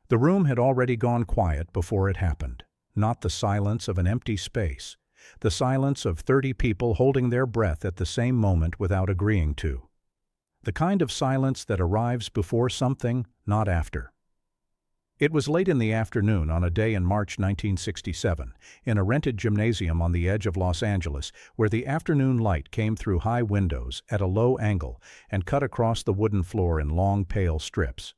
The room had already gone quiet before it happened. Not the silence of an empty space. The silence of 30 people holding their breath at the same moment without agreeing to. The kind of silence that arrives before something, not after. It was late in the afternoon on a day in March 1967, in a rented gymnasium on the edge of Los Angeles, where the afternoon light came through high windows at a low angle and cut across the wooden floor in long, pale strips.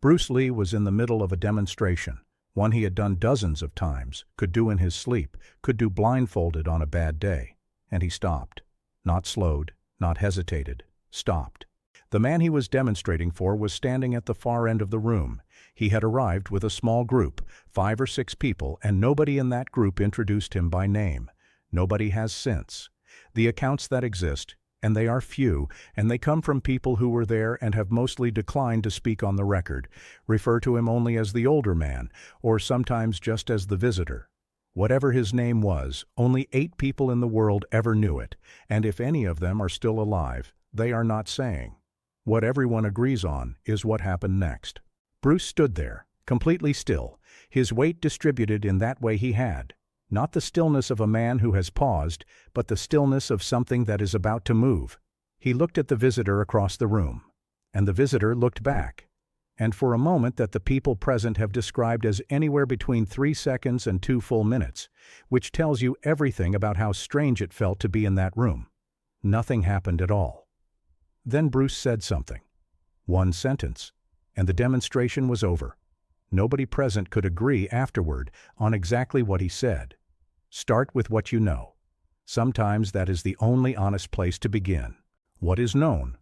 Bruce Lee was in the middle of a demonstration, one he had done dozens of times, could do in his sleep, could do blindfolded on a bad day. And he stopped. Not slowed, not hesitated. Stopped. The man he was demonstrating for was standing at the far end of the room. He had arrived with a small group, 5 or 6 people, and nobody in that group introduced him by name. Nobody has since. The accounts that exist, and they are few, and they come from people who were there and have mostly declined to speak on the record, refer to him only as the older man, or sometimes just as the visitor. Whatever his name was, only 8 people in the world ever knew it, and if any of them are still alive, they are not saying. What everyone agrees on is what happened next. Bruce stood there, completely still, his weight distributed in that way he had. Not the stillness of a man who has paused, but the stillness of something that is about to move. He looked at the visitor across the room, and the visitor looked back. And for a moment that the people present have described as anywhere between 3 seconds and 2 full minutes, which tells you everything about how strange it felt to be in that room. Nothing happened at all. Then Bruce said something. 1 sentence, and the demonstration was over. Nobody present could agree afterward on exactly what he said. Start with what you know. Sometimes that is the only honest place to begin. What is known?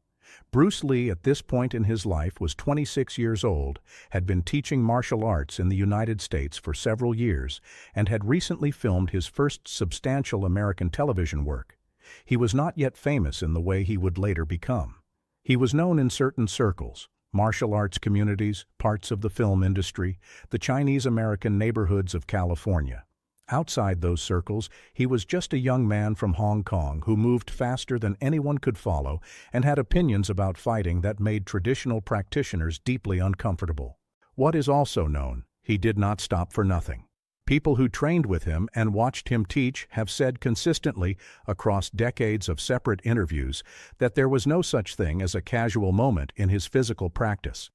Bruce Lee at this point in his life was 26 years old, had been teaching martial arts in the United States for several years, and had recently filmed his first substantial American television work. He was not yet famous in the way he would later become. He was known in certain circles, martial arts communities, parts of the film industry, the Chinese-American neighborhoods of California. Outside those circles, he was just a young man from Hong Kong who moved faster than anyone could follow and had opinions about fighting that made traditional practitioners deeply uncomfortable. What is also known, he did not stop for nothing. People who trained with him and watched him teach have said consistently, across decades of separate interviews, that there was no such thing as a casual moment in his physical practice.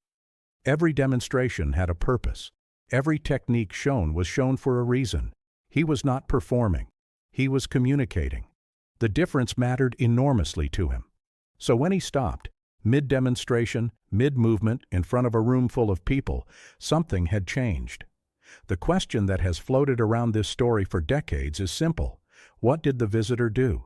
Every demonstration had a purpose. Every technique shown was shown for a reason. He was not performing. He was communicating. The difference mattered enormously to him. So when he stopped, mid-demonstration, mid-movement, in front of a room full of people, something had changed. The question that has floated around this story for decades is simple. What did the visitor do?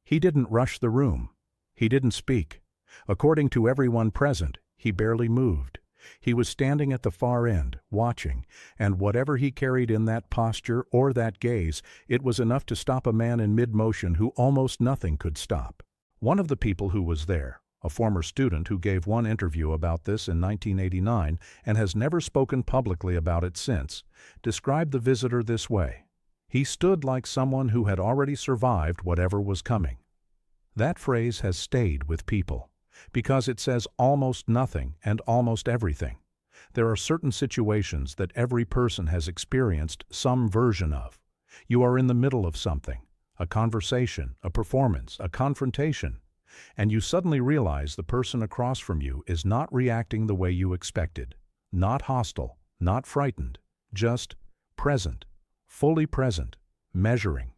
He didn't rush the room. He didn't speak. According to everyone present, he barely moved. He was standing at the far end, watching, and whatever he carried in that posture or that gaze, it was enough to stop a man in mid-motion who almost nothing could stop. One of the people who was there, a former student who gave one interview about this in 1989 and has never spoken publicly about it since, described the visitor this way. He stood like someone who had already survived whatever was coming. That phrase has stayed with people, because it says almost nothing and almost everything. There are certain situations that every person has experienced some version of. You are in the middle of something, a conversation, a performance, a confrontation, and you suddenly realize the person across from you is not reacting the way you expected, not hostile, not frightened, just present, fully present, measuring,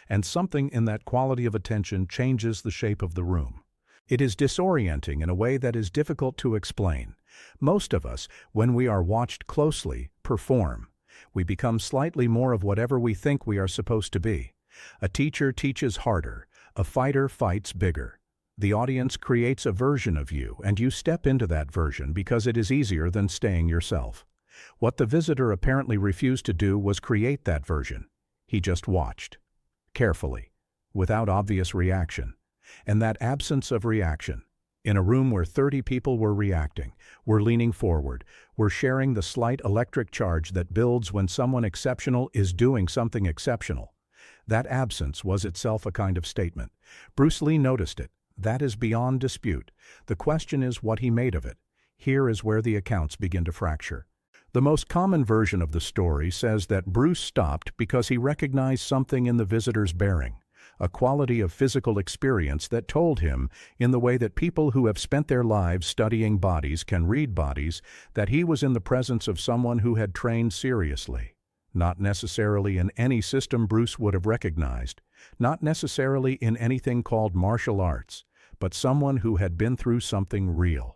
and something in that quality of attention changes the shape of the room. It is disorienting in a way that is difficult to explain. Most of us, when we are watched closely, perform. We become slightly more of whatever we think we are supposed to be. A teacher teaches harder, a fighter fights bigger. The audience creates a version of you, and you step into that version because it is easier than staying yourself. What the visitor apparently refused to do was create that version. He just watched, carefully, without obvious reaction. And that absence of reaction, in a room where 30 people were reacting, were leaning forward, were sharing the slight electric charge that builds when someone exceptional is doing something exceptional. That absence was itself a kind of statement. Bruce Lee noticed it. That is beyond dispute. The question is what he made of it. Here is where the accounts begin to fracture. The most common version of the story says that Bruce stopped because he recognized something in the visitor's bearing, a quality of physical experience that told him, in the way that people who have spent their lives studying bodies can read bodies, that he was in the presence of someone who had trained seriously. Not necessarily in any system Bruce would have recognized, not necessarily in anything called martial arts, but someone who had been through something real.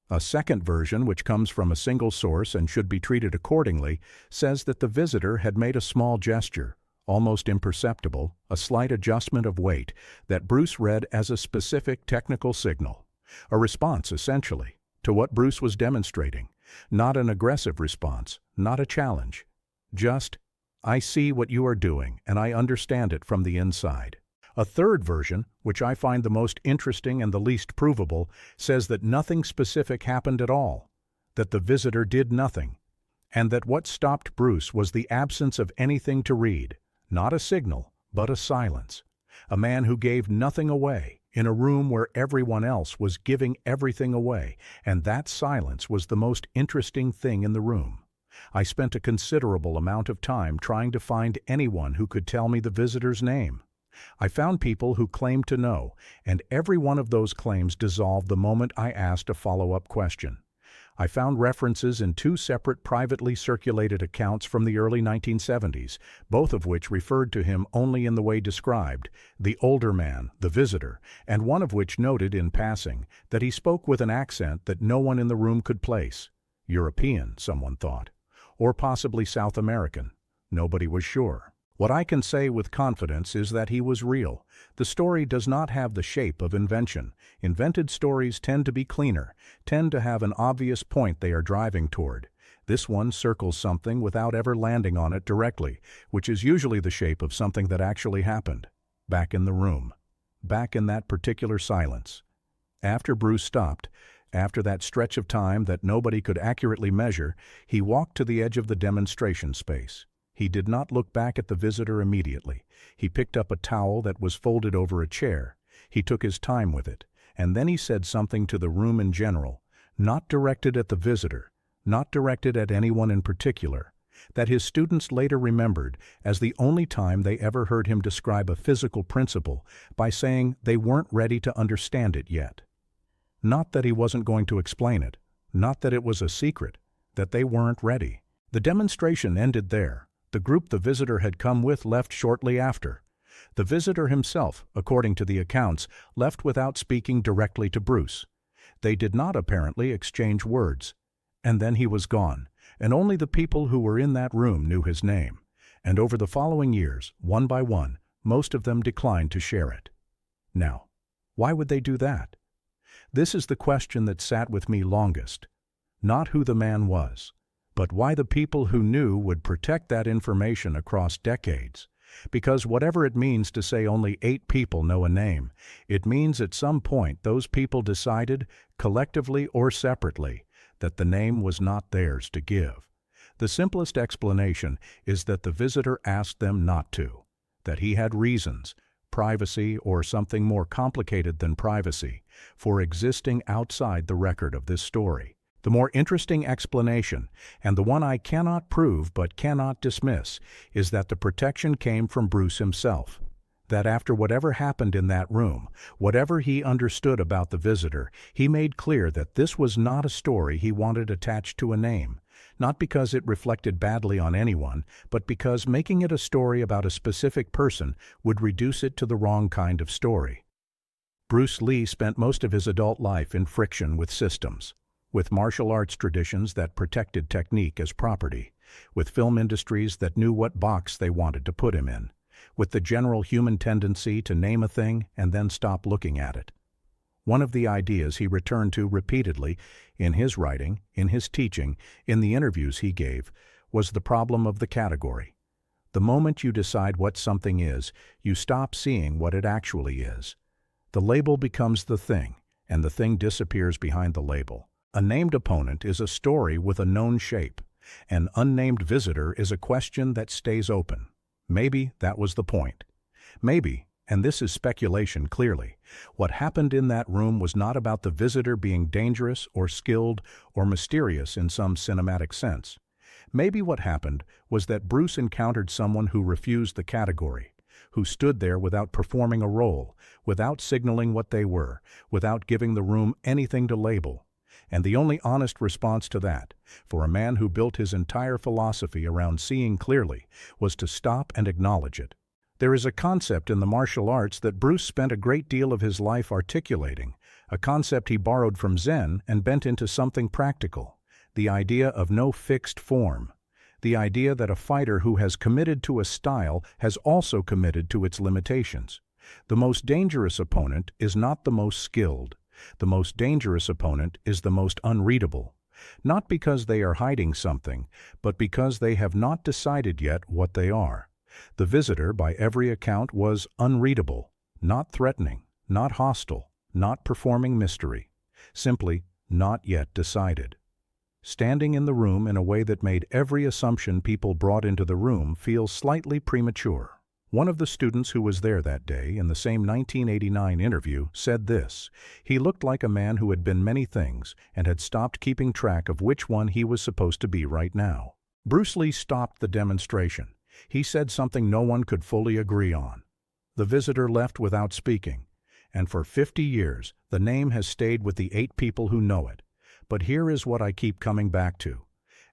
A second version, which comes from a single source and should be treated accordingly, says that the visitor had made a small gesture, almost imperceptible, a slight adjustment of weight, that Bruce read as a specific technical signal. A response, essentially, to what Bruce was demonstrating. Not an aggressive response, not a challenge. Just, I see what you are doing, and I understand it from the inside. A third version, which I find the most interesting and the least provable, says that nothing specific happened at all, that the visitor did nothing, and that what stopped Bruce was the absence of anything to read, not a signal, but a silence. A man who gave nothing away, in a room where everyone else was giving everything away, and that silence was the most interesting thing in the room. I spent a considerable amount of time trying to find anyone who could tell me the visitor's name. I found people who claimed to know, and every one of those claims dissolved the moment I asked a follow-up question. I found references in two separate privately circulated accounts from the early 1970s, both of which referred to him only in the way described, the older man, the visitor, and one of which noted in passing that he spoke with an accent that no one in the room could place. European, someone thought. Or possibly South American. Nobody was sure. What I can say with confidence is that he was real. The story does not have the shape of invention. Invented stories tend to be cleaner, tend to have an obvious point they are driving toward. This one circles something without ever landing on it directly, which is usually the shape of something that actually happened. Back in the room. Back in that particular silence. After Bruce stopped, after that stretch of time that nobody could accurately measure, he walked to the edge of the demonstration space. He did not look back at the visitor immediately. He picked up a towel that was folded over a chair. He took his time with it, and then he said something to the room in general, not directed at the visitor, not directed at anyone in particular, that his students later remembered as the only time they ever heard him describe a physical principle by saying they weren't ready to understand it yet. Not that he wasn't going to explain it, not that it was a secret, that they weren't ready. The demonstration ended there. The group the visitor had come with left shortly after. The visitor himself, according to the accounts, left without speaking directly to Bruce. They did not apparently exchange words. And then he was gone, and only the people who were in that room knew his name. And over the following years, one by one, most of them declined to share it. Now, why would they do that? This is the question that sat with me longest. Not who the man was, but why the people who knew would protect that information across decades. Because whatever it means to say only 8 people know a name, it means at some point those people decided, collectively or separately, that the name was not theirs to give. The simplest explanation is that the visitor asked them not to, that he had reasons, privacy or something more complicated than privacy, for existing outside the record of this story. The more interesting explanation, and the one I cannot prove but cannot dismiss, is that the protection came from Bruce himself. That after whatever happened in that room, whatever he understood about the visitor, he made clear that this was not a story he wanted attached to a name, not because it reflected badly on anyone, but because making it a story about a specific person would reduce it to the wrong kind of story. Bruce Lee spent most of his adult life in friction with systems, with martial arts traditions that protected technique as property, with film industries that knew what box they wanted to put him in, with the general human tendency to name a thing and then stop looking at it. One of the ideas he returned to repeatedly, in his writing, in his teaching, in the interviews he gave, was the problem of the category. The moment you decide what something is, you stop seeing what it actually is. The label becomes the thing, and the thing disappears behind the label. A named opponent is a story with a known shape. An unnamed visitor is a question that stays open. Maybe that was the point. Maybe, and this is speculation clearly, what happened in that room was not about the visitor being dangerous or skilled or mysterious in some cinematic sense. Maybe what happened was that Bruce encountered someone who refused the category, who stood there without performing a role, without signaling what they were, without giving the room anything to label. And the only honest response to that, for a man who built his entire philosophy around seeing clearly, was to stop and acknowledge it. There is a concept in the martial arts that Bruce spent a great deal of his life articulating, a concept he borrowed from Zen and bent into something practical, the idea of no fixed form, the idea that a fighter who has committed to a style has also committed to its limitations. The most dangerous opponent is not the most skilled. The most dangerous opponent is the most unreadable, not because they are hiding something, but because they have not decided yet what they are. The visitor, by every account, was unreadable, not threatening, not hostile, not performing mystery, simply not yet decided. Standing in the room in a way that made every assumption people brought into the room feel slightly premature. One of the students who was there that day in the same 1989 interview said this: "He looked like a man who had been many things and had stopped keeping track of which one he was supposed to be right now." Bruce Lee stopped the demonstration. He said something no one could fully agree on. The visitor left without speaking, and for 50 years the name has stayed with the 8 people who know it. But here is what I keep coming back to.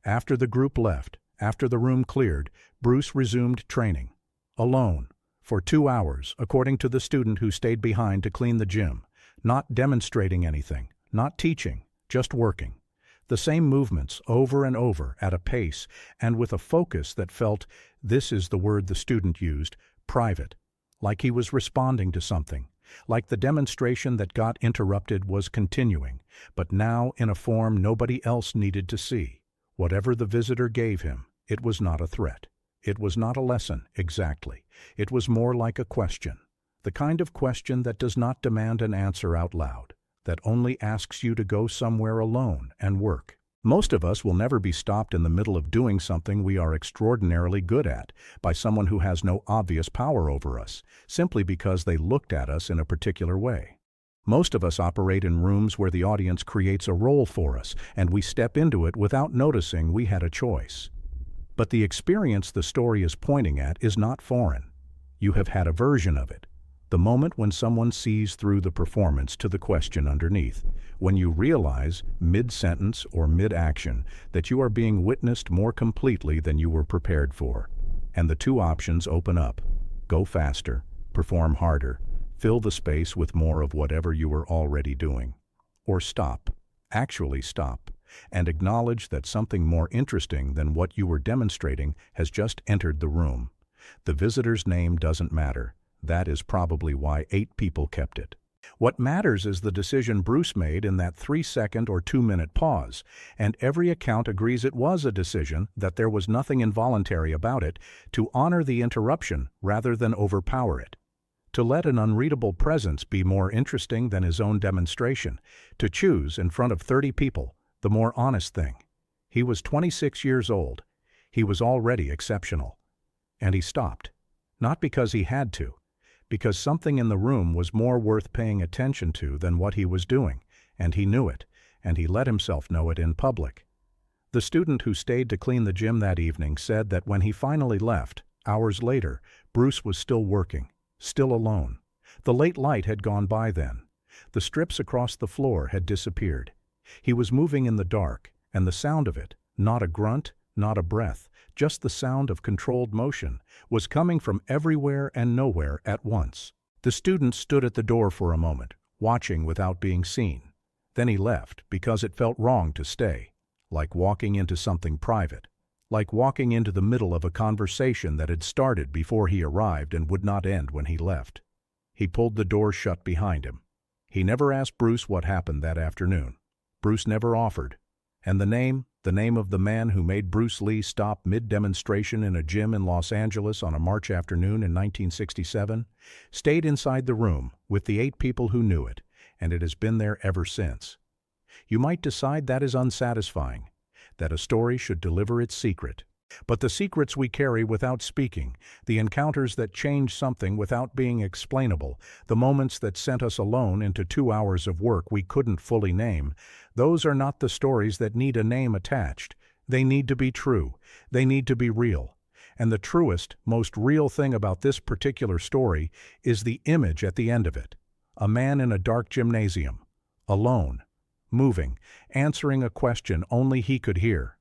After the group left, after the room cleared, Bruce resumed training. Alone, for 2 hours, according to the student who stayed behind to clean the gym, not demonstrating anything, not teaching, just working. The same movements over and over at a pace and with a focus that felt, this is the word the student used, private, like he was responding to something, like the demonstration that got interrupted was continuing, but now in a form nobody else needed to see. Whatever the visitor gave him, it was not a threat. It was not a lesson, exactly. It was more like a question. The kind of question that does not demand an answer out loud, that only asks you to go somewhere alone and work. Most of us will never be stopped in the middle of doing something we are extraordinarily good at by someone who has no obvious power over us, simply because they looked at us in a particular way. Most of us operate in rooms where the audience creates a role for us, and we step into it without noticing we had a choice. But the experience the story is pointing at is not foreign. You have had a version of it. The moment when someone sees through the performance to the question underneath, when you realize, mid-sentence or mid-action, that you are being witnessed more completely than you were prepared for. And the 2 options open up. Go faster, perform harder, fill the space with more of whatever you were already doing. Or stop, actually stop, and acknowledge that something more interesting than what you were demonstrating has just entered the room. The visitor's name doesn't matter. That is probably why 8 people kept it. What matters is the decision Bruce made in that 3-second or 2-minute pause, and every account agrees it was a decision, that there was nothing involuntary about it, to honor the interruption rather than overpower it. To let an unreadable presence be more interesting than his own demonstration, to choose in front of 30 people the more honest thing. He was 26 years old. He was already exceptional. And he stopped. Not because he had to, because something in the room was more worth paying attention to than what he was doing, and he knew it, and he let himself know it in public. The student who stayed to clean the gym that evening said that when he finally left, hours later, Bruce was still working, still alone. The late light had gone by then. The strips across the floor had disappeared. He was moving in the dark, and the sound of it, not a grunt, not a breath, just the sound of controlled motion, was coming from everywhere and nowhere at once. The student stood at the door for a moment, watching without being seen. Then he left because it felt wrong to stay, like walking into something private, like walking into the middle of a conversation that had started before he arrived and would not end when he left. He pulled the door shut behind him. He never asked Bruce what happened that afternoon. Bruce never offered. And the name of the man who made Bruce Lee stop mid-demonstration in a gym in Los Angeles on a March afternoon in 1967, stayed inside the room with the 8 people who knew it, and it has been there ever since. You might decide that is unsatisfying, that a story should deliver its secret. But the secrets we carry without speaking, the encounters that change something without being explainable, the moments that sent us alone into 2 hours of work we couldn't fully name, those are not the stories that need a name attached. They need to be true. They need to be real. And the truest, most real thing about this particular story is the image at the end of it. A man in a dark gymnasium, alone, moving, answering a question only he could hear.